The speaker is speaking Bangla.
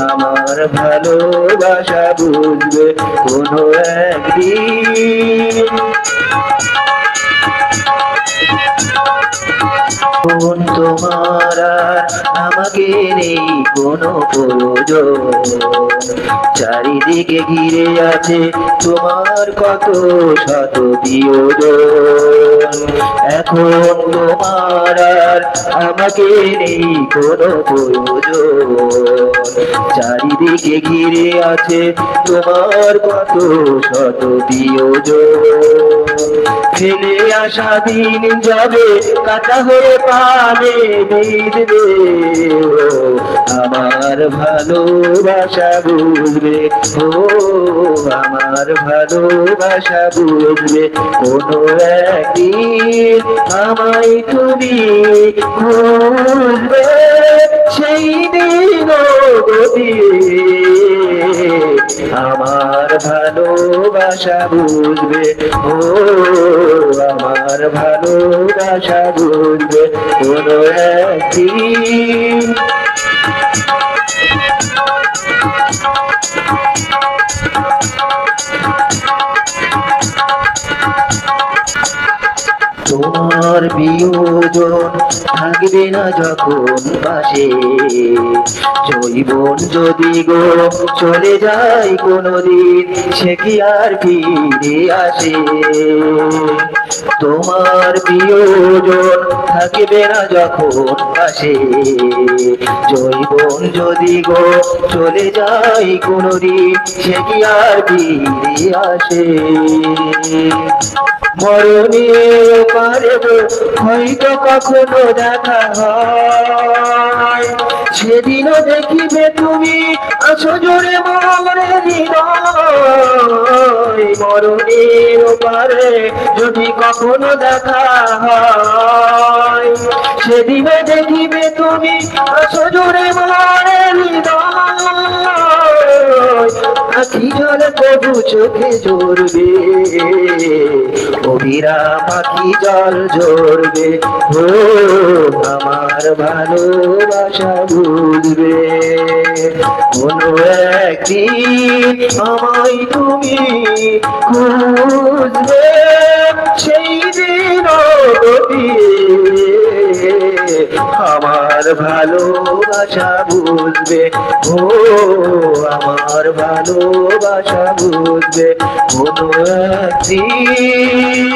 আমার ভালোবাসা বুঝবে কোনো একদিন। তোমার আর আমাকে নেই কোনো প্রয়োজন, চারিদিকে ঘিরে আছে তোমার কত শত প্রিয়জন। এখন তোমার আর আমাকে নেই কোনো প্রয়োজন, চারিদিকে ঘিরে আছে তোমার কত শত প্রিয়জন। ফেলে আসা দিন যাবে কাটা হয়ে পাবে বিঁধবে, আমার ভালোবাসা বুঝবে ও আমার ভালোবাসা বুঝবে কোনো একদিন। আমায় তুমি খুঁজবে সেই দিন আমার ভালোবাসা বুঝবে ও আমার ভালোবাসা বুঝবে কোনো একদিন। তোমার প্রিয়জন থাকবে না যখন পাশে, জৈবন যদি গো চলে যায় কোনদিন সে কি আর ফিরে আসে। তোমার প্রিয়জন থাকবে না যখন পাশে, জৈবন যদি গো চলে যায় কোনদিন সে কি আর ফিরে আসে। মরণের পারে হয়তো কখনো দেখা হয়, সেদিনও দেখিবে তুমি আছো জোরে মরে হৃদয়। মরণের পারে যদি কখনো দেখা হয়, সেদিনও দেখিবে তুমি আছো জোরে মরে হৃদয়। আখি জলে তবু চোখে ঝরবে, অবিরাম আখি জল ঝরবে ও আমার ভালোবাসা বুঝবে কোনো একদিন। আমায় তুমি খুঁজবে সেই দিন আমার ভালোবাসা বুঝবে ও আমার ভালোবাসা বুঝবে কোনো একদিন।